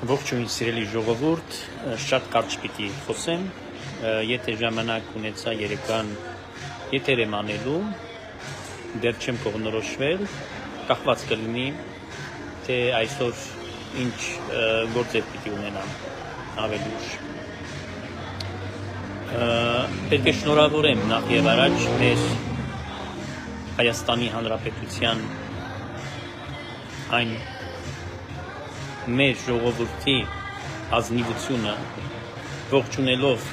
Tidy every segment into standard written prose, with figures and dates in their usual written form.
Ողջույն սիրելի ժողովուրդ, շատ կարճ պիտի խոսեմ, եթե ժամանակ ունեցա երեկան եթեր եմ անելու, դեռ չեմ կողնորոշվել, կախված կլինի, թե այսօր ինչ գործեր պիտի ունենամ ավելի ուշ։ Պետք է շնորհավորեմ նախ եւ առաջ մեր Հայաստանի Հանրապետության այն մեր ժողովրդի ազնիվությունը ողջունելով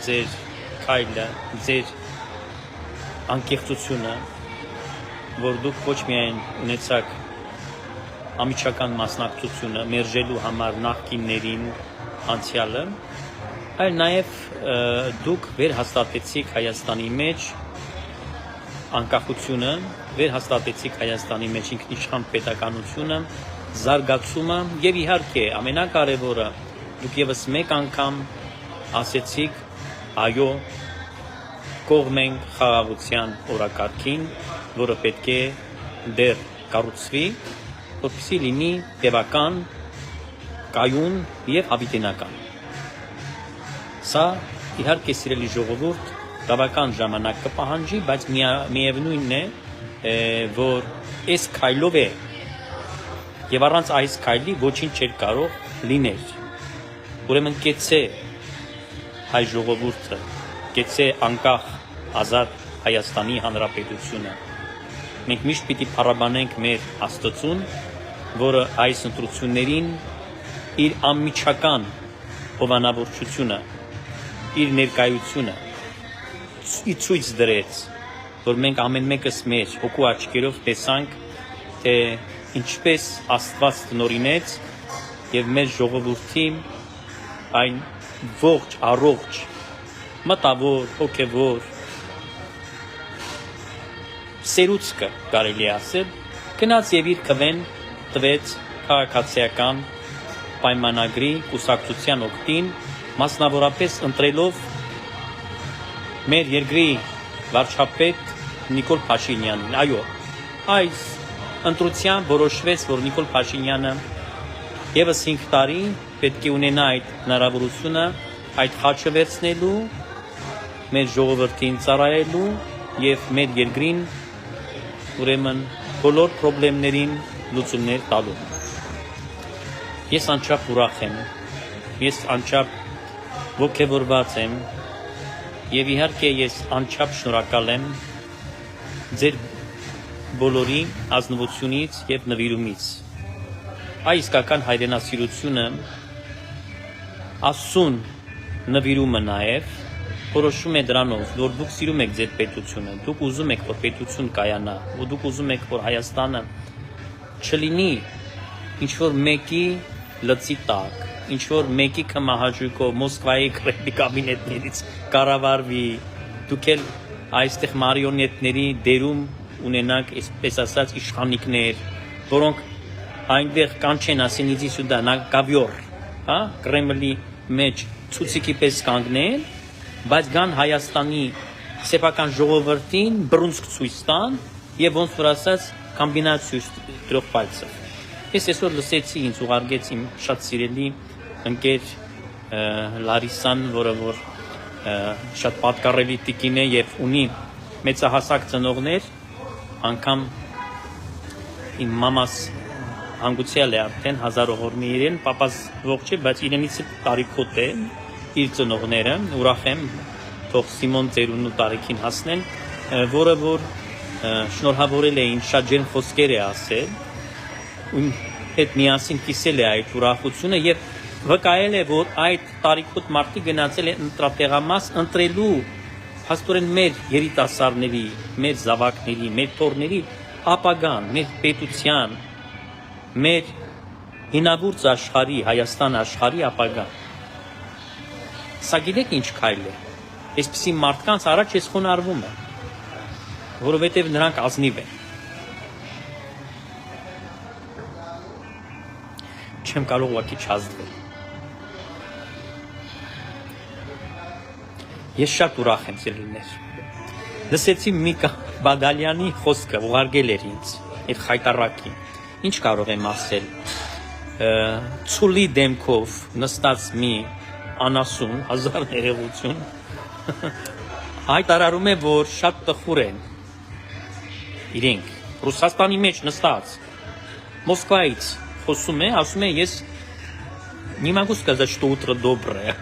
ձեր քայլը, ձեր անկեղծությունը, որ դուք ոչ միայն ունեցաք ամիջական մասնակցությունը մերժելու համար նախկիններին անցյալը, այլ նաև դուք վերհաստատեցիք Հայաստանի մեջ անկախությունը, վերհաստատեցիք Հայաստանի մեջ ինքնիշխան պետականությունը, զարգացումը եւ իհարկե ամենակարևորը դուք եւս մեկ անգամ ասեցիք այո կողմենք խաղաղության օրակարգին, որը պետք է դեռ կառուցվի, որպեսզի լինի տևական, կայուն եւ հավիտենական։ Սա իհարկե սիրելի ժողովուրդ բավական ժամանակ կպահանջի, բայց միևնույնն է, որ այս քայլով է եւ առանց այս քայլի ոչինչ չէր կարող լինել։ Ուրեմն կեցե հայ ժողովուրդը, կեցե անկախ ազատ Հայաստանի Հանրապետությունը։ Մենք միշտ պիտի փառաբանենք մեր Աստծուն, որը այս ընտրություններին իր անմիջական հովանավորչությունը, իր ներկայությունը ցույց դրեց, որ մենք ամեն մեկս մեր հոգու աչքերով տեսանք, թե ինչպես Աստված տնօրինեց եւ մեր ժողովրդի այն ողջ առողջ մտավոր հոգեվոր սերուցքը կարելի ասել գնաց եւ իր քվեն տվեց քաղաքացիական պայմանագրի կուսակցության օգտին, մասնավորապես ընտրելով մեր երկրի վարչապետ Նիկոլ Փաշինյանին։ Այո, այս ընտրությամբ որոշվեց, որ Նիկոլ Փաշինյանը եւս 5 տարի պետք է ունենա այդ հնարավորությունը այդ խաչը վերցնելու, մեր ժողովրդին ծառայելու եւ մեր երկրին ուրեմն բոլոր խնդիրներին լուծումներ տալու։ Ես անչափ ուրախ եմ, ես անչափ ոգևորված եմ եւ իհարկե ես անչափ շնորհակալ եմ ձեր բոլորի ազնվությունից եւ նվիրումից։ Այս իսկական հայրենասիրությունը Աստծուն նվիրումը նաեւ որոշում է դրանով, որ դուք սիրում եք ձեր պետությունը, դուք ուզում եք, որ պետություն կայանա, ու դուք ուզում եք, որ Հայաստանը չլինի ինչ-որ մեկի լծի տակ, ինչ-որ մեկի կմահաճույքով Մոսկվայի Կրեմլի կաբինետներից կառավարվի, դուք էլ այստեղ մարիոնետների դերում ունենանք, այսպես ասած, իշխանիկներ, որոնք այնտեղ կանչեն ասեն իդի սյուդա նա կավյոր, հա, Կրեմլի մեջ ցուցիկի պես կանգնել, բայց գան Հայաստանի սեփական ժողովրդին բռունցք ցույց տան եւ ոնց որ ասած կոմբինացիա տրող պայծը։ Ես այսօր լսեցի, ինձ ուղարկեց իմ շատ սիրելի ընկեր Լարիսան, որը որ շատ պատկառելի տիկին է եւ ունի մեծահասակ ծնողներ, անգամ իմ մամաս հանգուցյալ է արդեն 1000 օրմի իրեն, պապաս ողջ է, բայց իրենից տարիքոտ է իր ծնողները, ուրախ եմ, թող Սիմոն ծերունու տարիքին հասնեն, որը որ շնորհավորել է ինձ շատ ջերմ խոսքեր է ասել, ու հետ միասին կիսել է այդ ուրախությունը եւ վկայել է, որ այդ տարիքոտ մարդի գնացել է ընտրատեղամաս ընտրելու հաստորեն մեր երիտասարդների, մեր զավակների, մեր թորների ապագան, մեր պետության, մեր հինավուրց աշխարհի, Հայաստան աշխարհի ապագան։ Սա գիտեք ինչ քայլ է։ Այսպիսի մարդկանց առաջ ես խոնարհվում եմ, որովհետև նրանք ազնիվ են։ Չեմ կարող ուղղակի չազդվել։ Ես շատ ուրախ եմ սիրելիներ։ Լսեցի Միկա Բադալյանի խոսքը, ուղարկել էր ինձ, այդ խայտառակին։ Ինչ կարող եմ ասել։ ցուլի դեմքով նստած մի անասուն, հազար ներողություն, հայտարարում է, որ շատ տխուր են իրենք, Ռուսաստանի մեջ նստած, Մոսկվայից խոսում է, ասում է, ես не могу сказать, что утро доброе,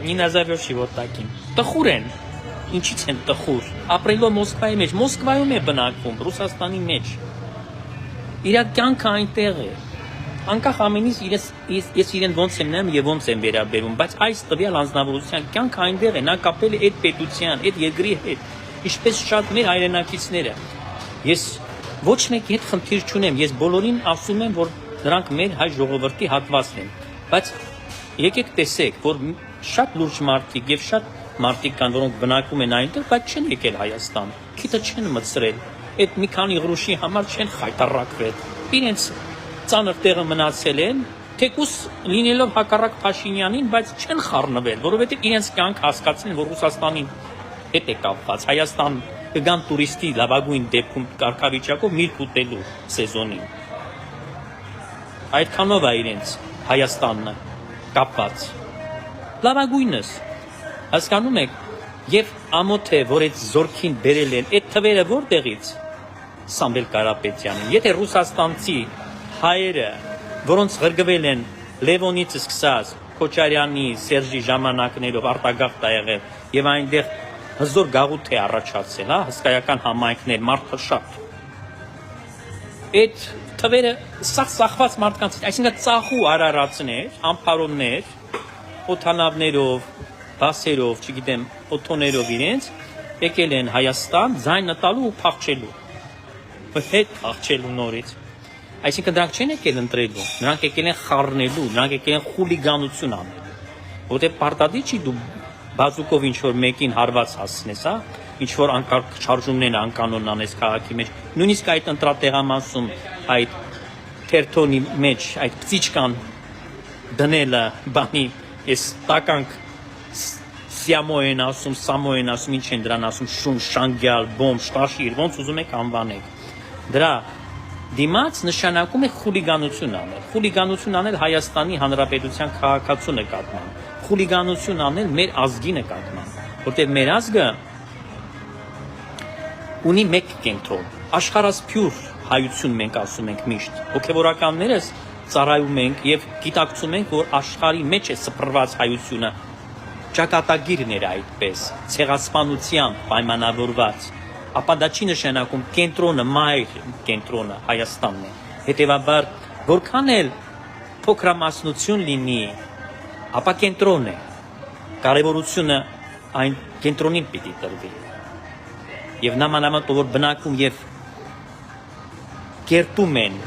не назовешь его таким, տխուր են, ինչից են տխուր, ապրելով Մոսկվայի մեջ, Մոսկվայում է բնակվում, Ռուսաստանի մեջ, իր կյանքը այնտեղ է, անկախ ամենից ես իրեն ոնց եմ նայում եւ ոնց եմ վերաբերում, բայց այս տվյալ անձնավորության կյանքը այնտեղ է, նա կապել է այդ պետության, այդ երկրի հետ, ինչպես շատ մեր հայրենակիցները։ Ես ոչ մեկի հետ խնդիր չունեմ, ես բոլորին ասում եմ, որ նրանք մեր հայ ժողովրդի հատվածն են, բայց եկեք տեսեք, որ շատ լուրջ մարդիկ եւ շատ մարդիկ կան, որոնք բնակվում են այնտեղ, բայց չեն եկել Հայաստան, քիթը չեն մտցրել, այդ մի քանի գրուշի համար չեն խայտարակվել, իրենց ծանր տեղը մնացել են, թեկուս լինելով հակառակ Փաշինյանին, բայց չեն խառնվել, որովհետև իրենց կյանք հասկացին, որ Ռուսաստանի հետ է կապված, Հայաստան կգան տուրիստի լավագույն դեպքում կարգավիճակով միրգ ուտելու սեզոնին։ Այդքանով է իրենց Հայաստանը կապված։ Լավագույնս, հասկանում եք, եւ ամոթ է, որ այդ զորքին բերել են, այդ թվերը որտեղից Սամվել Կարապետյանին, եթե ռուսաստանցի հայերը, որոնց ղրգվել են Լևոնից սկսած, Քոչարյանի, Սերժի ժամանակներով արտագաղթ ա եղել եւ այնտեղ հզոր գաղութ է առաջացել, հա, հսկայական համայնքներ, մարդը շատ։ Այդ թվերը սախված մարդկանց, այսինքն ծախու արարածներ, ամփարոններ, օթանավներով, բասերով, չգիտեմ, օթոներով իրենց եկել են Հայաստան ձայնը տալու ու փախչելու։ Հետ փախչելու նորից։ Այսինքն դրանք չեն եկել ընտրելու, նրանք եկել են խառնելու, նրանք եկել են խուլիգանություն անելու։ Որտեղ պարտադիր չի դու բազուկով ինչ-որ մեկին հարված հասնես, հա, ինչ-որ անկարգ շարժումներ անկանոն անես քաղաքի մեջ, նույնիսկ այդ ընտրատեղամասում այդ թերթոնի մեջ այդ պծիչկան դնելը բանի, այս տականք սյամո են ասում, սամո են ասում, ինչ են դրան ասում, շուն, շանգյալ, բոմբ, շտաշիր, ոնց ուզում եք անվանեք։ Դրա դիմաց նշանակում է խուլիգանություն անել, խուլիգանություն անել Հայաստանի Հանրապետության քաղաքացու նկատմամբ, խուլիգանություն անել մեր ազգի նկատմամբ, որտեղ մեր ազգը ունի մեկ կենտրոն, աշխարհասփյուր հայություն մենք ասում ենք միշտ, հոգևորականներս ծառայում ենք եւ գիտակցում ենք, որ աշխարհի մեջ է սփռված հայությունը, ճակատագիրներ է այդպես, ցեղասպանությամբ պայմանավորված, ապա դա չի նշանակում կենտրոնը, մայր կենտրոնը Հայաստանն է, հետևաբար որքան էլ փոքրամասնություն լինի, ապա կենտրոն է, կարևորությունը այն կենտրոնին պիտի տրվի, եւ նամանավանդ որ բնակվում եւ կերտում են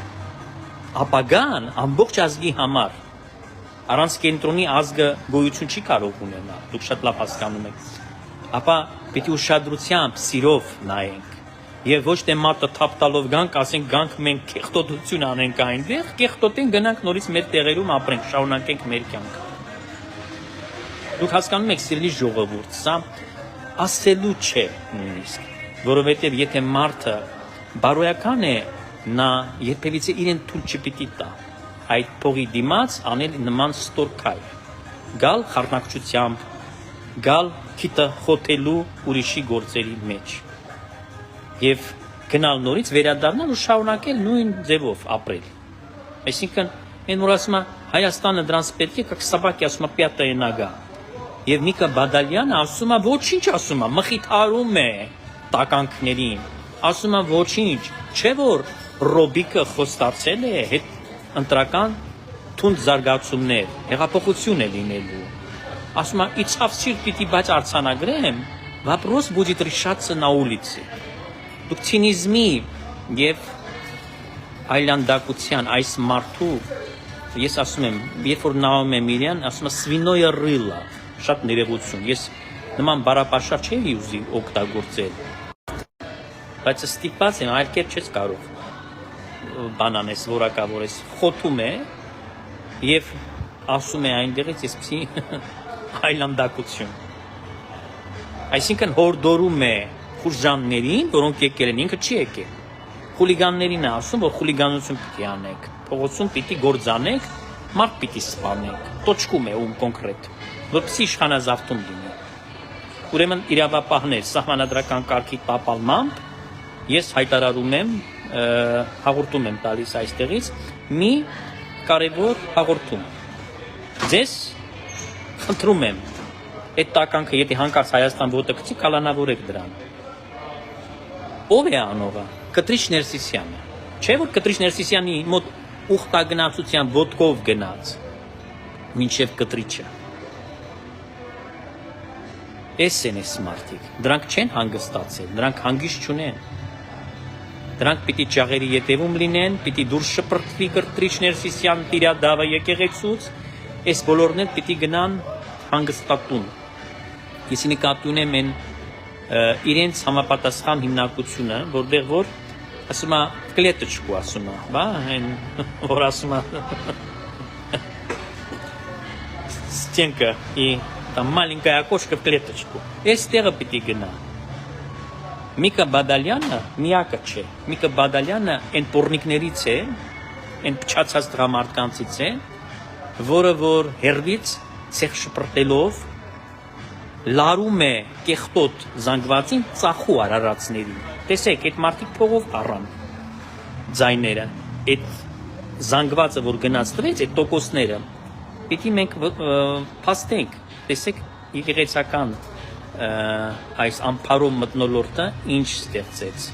ապագան ամբողջ ազգի համար, առանց կենտրոնի ազգը գոյություն չի կարող ունենալ, դուք շատ լավ հասկանում եք, ապա պիտի ուշադրությամբ, սիրով նայենք եւ ոչ թե մատը թափ տալով գանք, ասենք գանք մենք կեղտոտություն անենք այնտեղ, կեղտոտենք գնանք նորից մեր տեղերում ապրենք, շարունակենք մեր կյանքը։ Դուք հասկանում եք, սիրելի ժողովուրդ, սա ասելու չէ նույնիսկ, որովհետեւ եթե մարդը բարոյական է, նա երբևիցե իրեն թույլ չպիտի տա այդ փողի դիմաց անել նման ստորքայ, գալ խառնակցությամբ, գալ քիթը խոթելու ուրիշի գործերի մեջ եւ գնալ նորից վերադառնալ ու շարունակել նույն ձևով ապրել։ Այսինքն, այն որ ասում է Հայաստանը դրանց պետք է, как собаки ասում է пятая нога։ Եվ Նիկա Բադալյանը ասում է ոչինչ, ասում է մխիթարում է տականքներին, ասում է ոչինչ, չէ որ Ռոբիկը խոստացել է հետ ընտրական թունդ զարգացումներ, հեղափոխություն է լինելու։ Ասում է իցավսիր պիտի բայց արձանագրեմ, вопрос будет решаться на улице։ Դուք ցինիզմի եւ այլանդակության այս մարդու, ես ասում եմ, երբ որ նայում եմ իրան, ասում է свиное рыло, շատ ներողություն, ես նման բարապաշար չէի ուզի օգտագործել, բայց ստիպված եմ, այլ կերպ չես կարող բանանես, որակավորես, խոթում է եւ ասում է այնտեղից այսպեսի այլանդակություն։ Այսինքն հորդորում է խուժաններին, որոնք եկել են, ինքը չի եկել։ խուլիգաններին է ասում, որ խուլիգանություն պիտի անեք, փողոցում պիտի գործանեք, մարդ պիտի սպանեք, տոչկում է ում կոնկրետ, որպեսզի իշխանազավթում լինի։ Ուրեմն իրավապահներ սահմանադրական կարգի տապալմամբ ես հայտարարում եմ, հաղորդում եմ տալիս այստեղից մի կարևոր հաղորդում։ Ձեզ խնդրում եմ, այդ տականքը, եթե հանկարծ Հայաստան ոտը գցի, կալանավորեք դրան։ Ով է անողը։ Կտրիչ Ներսիսյանը։ Չէ՞ որ Կտրիչ Ներսիսյանի մոտ ուխտագնացության ոտքով գնաց մինչև կտրիչը։ Էս են էս մարդիկ։ Դրանք չեն հանգստացել, դրանք հանգիստ չունեն։ Դրանք պիտի ճաղերի ետևում լինեն, պիտի դուրս շպրտվի Կտրիչ Ներսիսյան տիրադավը եկեղեցուց, այս բոլորն էլ պիտի գնան հանգստատուն։ Ես նկատի ունեմ են իրենց համապատասխան հիմնակությունը, որտեղ որ ասում է կլետочку ասում է, բա, այն որ ասում է стенка и там маленькая окошко в клеточку։ Այս տեղը պիտի գնա։ Միկա Բադալյանը միակը չէ։ Միկա Բադալյանը այն պորնիկներից է, այն փչացած տղամարդկանցից է, որը որ հերվից ցեխ շպրտելով լարում է կեղտոտ զանգվածին ծախու արարածներին։ Տեսեք, այդ մարդիկ փողով առան ձայները, այդ զանգվածը որ գնաց տվեց, այդ տոկոսները, պիտի մենք փաստենք, տեսեք եկեղեցական այս ամփարով մտնոլորտը ինչ ստեղծեց։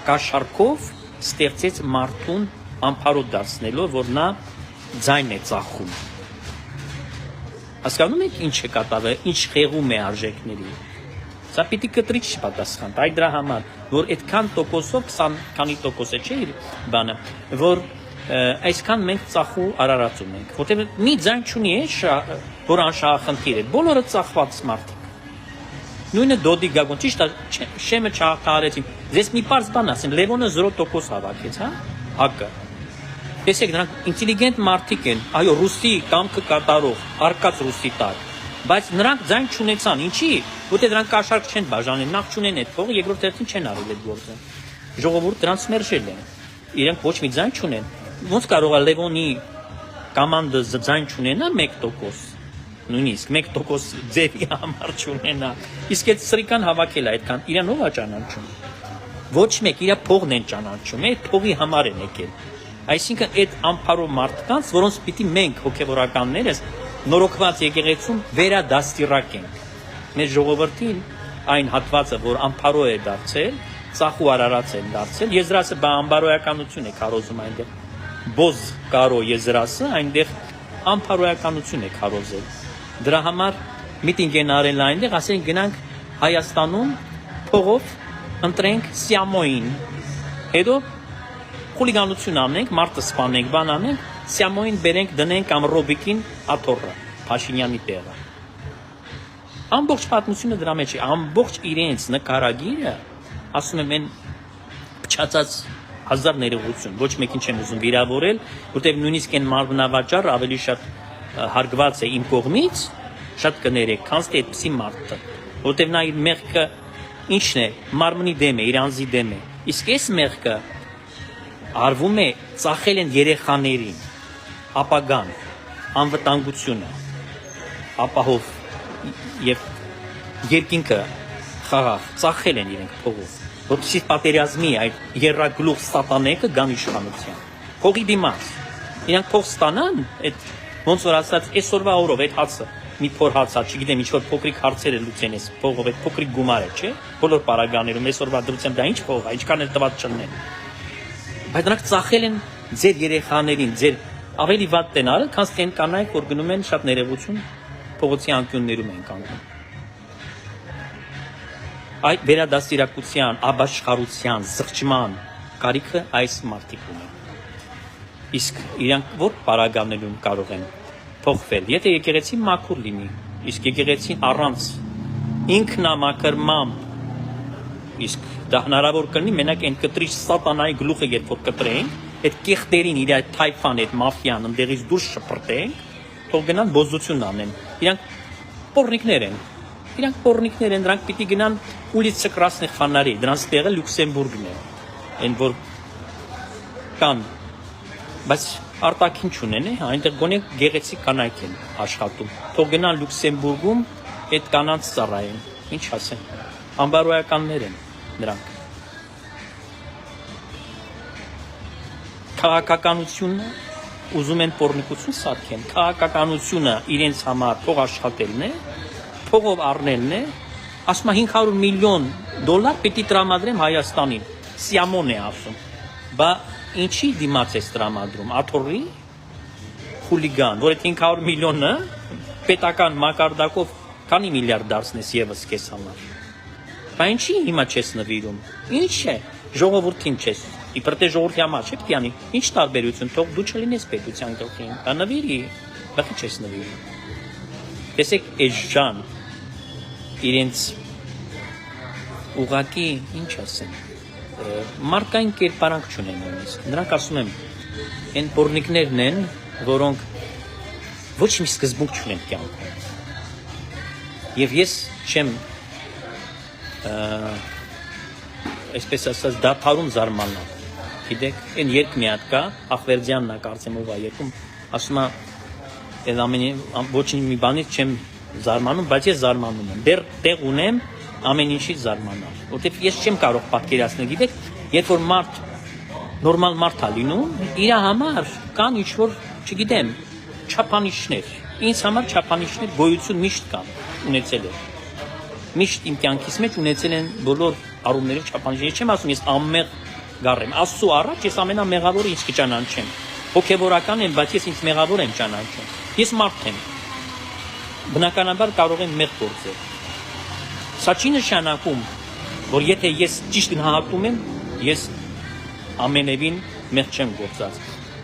Կաշառքով ստեղծեց մարդուն ամփարով դարձնելով, որ նա ձայն է ծախում։ Հասկանում եք ինչ է կատարվել, ինչ խեղում է արժեքների։ Սա պիտի կտրիչ չպատասխան, այ դրա համար, որ այդքան տոկոսով, 20 քանի տոկոս է չէ իր բանը, որ այսքան մենք ծախու արարածում ենք, որտեղ մի ձայն չունի է, որ անշահախնդիր է, բոլորը ծախված մարդիկ։ Նույնը Դոդի Գագոն, ճիշտ է, շեմը չհաղթահարեցին։ Ձեզ մի պարզ բան ասեմ, Լևոնը 0% հավաքեց, հա, հակը։ Տեսեք, նրանք ինտելիգենտ մարդիկ են, այո, ռուսի կամքը կատարող, արկած ռուսի տակ, բայց նրանք ձայն չունեցան, ինչի, որտեղ դրանք կաշառք չեն բաժանել, նախ չունեն այդ փողը, երկրորդ հերթին չեն արել այդ գործը։ Ժողովուրդ դրանց մերժել են։ Իրենք ոչ մի ձայն չունեն։ Ոնց կարող է Լևոնի կամանդը ձայն չունենա 1%, նույնիսկ 1% ձևի համար չունենա։ Իսկ այդ սրիկան հավաքել է այդքան, իրան ով է ճանաչում։ Ոչ մեկ, իր փողն են ճանաչում, այդ փողի համար են եկել։ Այսինքն այդ ամփարով մարդկանց, որոնց պիտի մենք հոգևորականներս նորոգված եկեղեցում վերադաստիռակենք։ Մեր ժողովրդին այն հատվածը, որ ամփարո է դարձել, ծախու արարած են դարձել, եզրասը ամբարոյականություն է քարոզում այնտեղ։ Բոզ կարո եզրասը այնտեղ ամփարոյականություն է քարոզել։ Դրա համար միտինգ են արել այնտեղ, ասենք գնանք Հայաստանում փողով ընտրենք Սիամոին։ Հետո խուլիգանություն անենք, մարդը սպանենք, բան անենք, Սիամոին բերենք, դնենք կամ Ռոբիկին աթոռը, Փաշինյանի տեղը։ Ամբողջ պատմությունը դրա մեջ է, ամբողջ իրենց նկարագիրը, ասում եմ, այն փչացած հազար ներողություն, ոչ մեկին չեմ ուզում վիրավորել, որտեղ նույնիսկ այն մարմնավաճառը ավելի շատ հարգված է իմ կողմից, շատ կներեք, քան թե այդպիսի մարդը, որտեղ նա իր մեղքը ինչն է, մարմնի դեմ է, իր անձի դեմ է։ Իսկ այս մեղքը արվում է, ծախել են երեխաներին, ապագան, անվտանգությունը, ապահով եւ երկինքը խաղաղ, ծախել են իրենք փողով, որպեսզի պատերազմի այդ երրագլուխ սատանեկը գան իշխանության։ Փողի դիմաց, իրանք փող ստանան, այդ ոնց որ ասած, այսօրվա օրով այդ հացը, մի փոր հացա, չգիտեմ, ինչ որ փոքրիկ հարցեր է լուծեն այս փողով, այդ փոքրիկ գումար է, չէ՞։ Բոլոր պարագաներում այսօրվա դրությամբ դա ինչ փող է, ինչքան էլ տված չլինեն։ Բայց նրանք ծախել են ձեր երեխաներին, ձեր ավելի վատ են արել, քան թե կանայք, որ գնում են շատ ներողություն փողոցի անկյուններում են կանգնում։ Այդ վերադաստիարակության, աբաշխարության, զղջման կարիքը այս մարդիկ ունեն։ Իսկ իրանք որ պարագաներում կարող են փոխվել, եթե եկեղեցին մաքուր լինի, իսկ եկեղեցին առանց ինքնամաքրմամբ, իսկ դա հնարավոր կլինի մենակ այն կտրիչ սատանայի գլուխը երբ որ կտրենք, այդ կեղտերին իր թայֆան, այդ մաֆիան ընդեղից դուրս շպրտենք, թող գնան բոզություն անեն։ Իրանք պորնիկներ են, դրանք պիտի գնան ուլիցա Կրասնիխ ֆանարի, դրանց տեղը Լյուքսեմբուրգն է, այն որ կան, բայց արտաքին չունեն, այնտեղ գոնե գեղեցիկ կանայք են աշխատում։ Թող գնան Լյուքսեմբուրգում այդ կանանց ծառայեն, ինչ ասեն, անբարոյականներ են նրանք։ Քաղաքականությունը ուզում են պոռնիկություն սարքեն, քաղաքականությունը իրենց համար փող աշխատելն է, փողով առնելն է, ասում է $500 միլիոն պիտի տրամադրեմ Հայաստանին, Սիամոն է ասում, բա ինչի դիմաց է տրամադրում, աթոռի, խուլիգան, որ այդ 500 միլիոնը պետական մակարդակով քանի միլիարդ դարձնես եւս քեզ համար, բա ինչի հիմա չես նվիրում, ինչ է, ժողովրդին չես, իբր թե ժողովրդի համար չէ պիտի անի, ինչ տարբերություն, թող դու չլինես պետության գլխին, դա նվիրի, բախի չես նվիրում, տեսեք էժան, իրենց ուղակի, ինչ ասեմ, մարկային կերպարանք չունեն նույնիսկ, նրանք ասում եմ, այն պոռնիկներն են, որոնք ոչ մի սկզբունք չունեն կյանքում, եւ ես չեմ այսպես ասած դադարում զարմանալ, գիտեք, այն երկ մի հատ կա, Ախվերդյանն է կարծեմ ով է երկում, ասում է, այդ ամենի ոչինչ մի բանից չեմ զարմանում, բայց ես զարմանում եմ, դեռ տեղ ունեմ ամեն ինչից զարմանալ, որտեղ ես չեմ կարող պատկերացնել, գիտեք, երբ որ մարդ նորմալ մարդ է լինում, իր համար կան ինչ-որ, չգիտեմ, չափանիշներ, ինձ համար չափանիշներ գոյություն միշտ կան, ունեցել է, միշտ իմ կյանքիս մեջ ունեցել են բոլոր առումներով չափանիշներ, ես չեմ ասում, ես ամեղ գառ եմ, Աստծո առաջ ես ամենամեղավորը ինձ կճանաչեմ, հոգևորական եմ, բայց ես ինձ մեղավոր եմ ճանաչում, ես մարդ եմ, բնականաբար կարող եմ մեղ գործել, սա չի նշանակում, որ եթե ես ճիշտ գնահատում եմ, ես ամենևին մեղ չեմ գործած,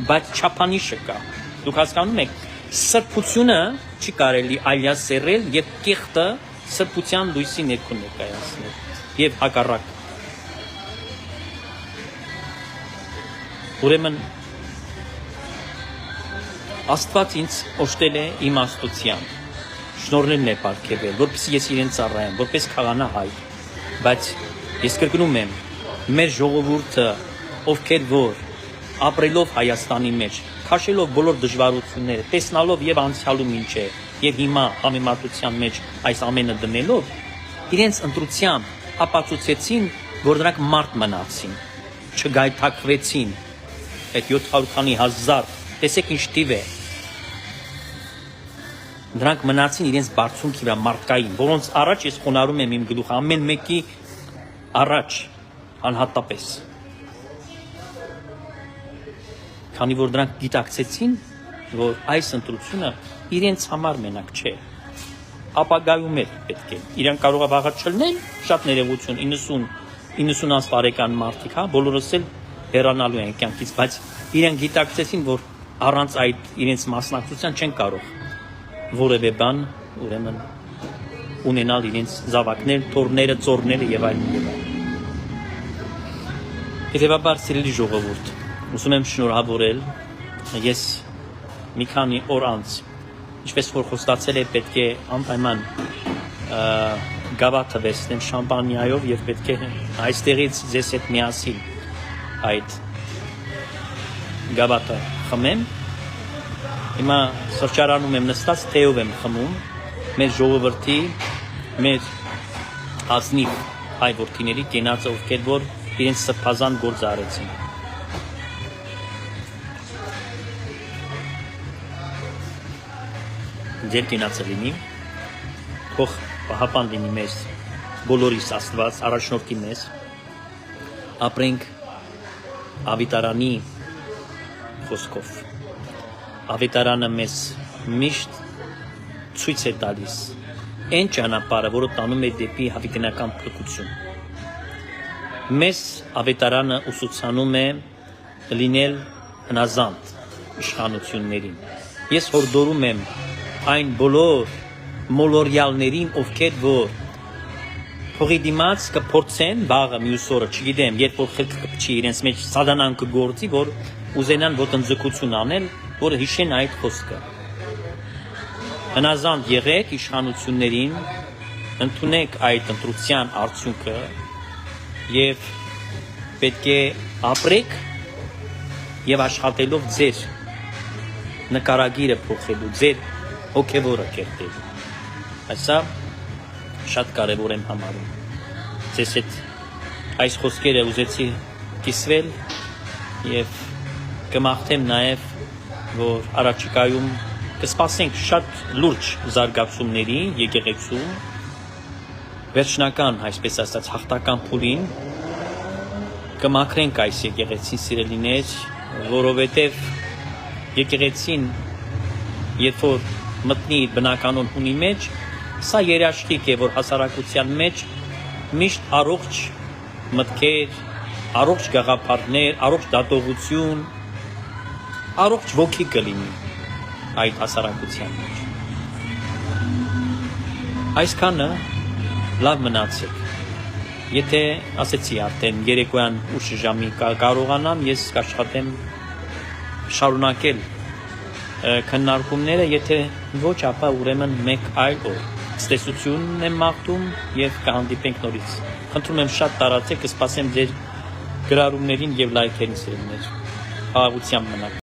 բայց չափանիշը կա, դուք հասկանում եք, սրբությունը չի կարելի այլասերել եւ կեղտը սրբության լույսի ներքո ներկայացնել եւ հակառակ։ Ուրեմն Աստված ինձ օժտել է իմաստության, շնորհներն է պարգևել, որպեսզի ես իրեն ծառայեմ, որպես քահանա բայց ես կրկնում եմ, մեր ժողովուրդը, ովքեր որ ապրելով Հայաստանի մեջ, քաշելով բոլոր դժվարությունները, տեսնալով եւ անցյալում ինչ է, եւ հիմա համեմատության մեջ այս ամենը դնելով, իրենց ընտրությամբ ապացուցեցին, որ նրանք մարդ մնացին, չգայթակվեցին, այդ 700 քանի հազար, տեսեք ինչ թիվ է, նրանք մնացին իրենց բարձունքի վրա մարդկային, որոնց առաջ ես խոնարհում եմ իմ գլուխը, ամեն մեկի առաջ անհատապես, քանի որ նրանք գիտակցեցին, որ այս ընտրությունը իրենց համար մենակ չէ, ապագայում էլ պետք է, իրենք կարող է վաղը չլնել, շատ ներողություն, 90 տարեկան մարդիկ, բոլորս էլ հեռանալու են կյանքից, բայց իրենք գիտակցեցին, որ առանց այդ իրենց մասնակցության չեն կարող որևէ բան, ուրեմն ունենալ իրենց զավակներ, թոռները, ծոռները եւ այլն եւ այլն։ Հետևաբար սիրելի ժողովուրդ, ուզում եմ շնորհավորել, ես մի քանի օր անց, ինչպես որ խոստացել է, պետք է անպայման գավաթը վերցնեմ շամպանիայով եւ պետք է այստեղից ձեզ հետ միասին այդ գավաթը խմեմ։ Հիմա սրճարանում եմ նստած, թեյով եմ խմում, մեր ժողովրդի, մեր ազնիվ հայ որդիների կենացը, ովքեր որ իրենց սրբազան գործ արեցին։ Ձեր կենացը լինի, թող պահապան լինի մեզ, բոլորիս Աստված, առաջնորդի մեզ, ապրենք ավետարանի խոսքով։ Ավետարանը մեզ միշտ ցույց է տալիս այն ճանապարհը, որը տանում է դեպի հավիտենական փրկություն։ Մեզ ավետարանը ուսուցանում է լինել հնազանդ իշխանություններին։ Ես հորդորում եմ այն բոլոր մոլորյալներին, ովքեր որ փողի դիմաց կփորձեն վաղը մյուս օրը, չգիտեմ, երբ որ խելքը կփչի իրենց մեջ սատանան կգործի, որ ուզենան ոտնձգություն անել, որը հիշեն այդ խոսքը։ Հնազանդ եղեք իշխանություններին, ընդունեք այդ ընտրության արդյունքը եւ պետք է ապրեք եւ աշխատելով ձեր նկարագիրը փոխելու, ձեր հոգեվորը կերտելու։ Այսա շատ կարևոր եմ համարում։ Ձեզ հետ այս խոսքերը ուզեցի կիսվել եւ կմաղթեմ նաեւ, որ առաջիկայում կսպասենք շատ լուրջ զարգացումների եկեղեցում, վերջնական, այսպես ասած, հաղթական փուլին կմաքրենք այս եկեղեցին սիրելիներ, որովհետև եկեղեցին, երբ որ մտնի բնականon հունի մեջ, սա երաշխիք է, որ հասարակության մեջ միշտ առողջ մտքեր, առողջ գաղափարներ, առողջ դատողություն, առողջ ոգի կլինի այդ հասարակության մեջ։ Այսքանը լավ մնացեք։ Եթե ասեցի արդեն երեկոյան ուշ ժամի կարողանամ, ես կաշխատեմ շարունակել քննարկումները, եթե ոչ, ապա ուրեմն մեկ այլ օր։ Ցտեսությունն եմ մաղթում եւ կհանդիպենք նորից։ Խնդրում եմ շատ տարածեք, կսպասեմ ձեր գրառումներին եւ լայքերին սիրելիներ։ Խաղաղությամբ մնաք։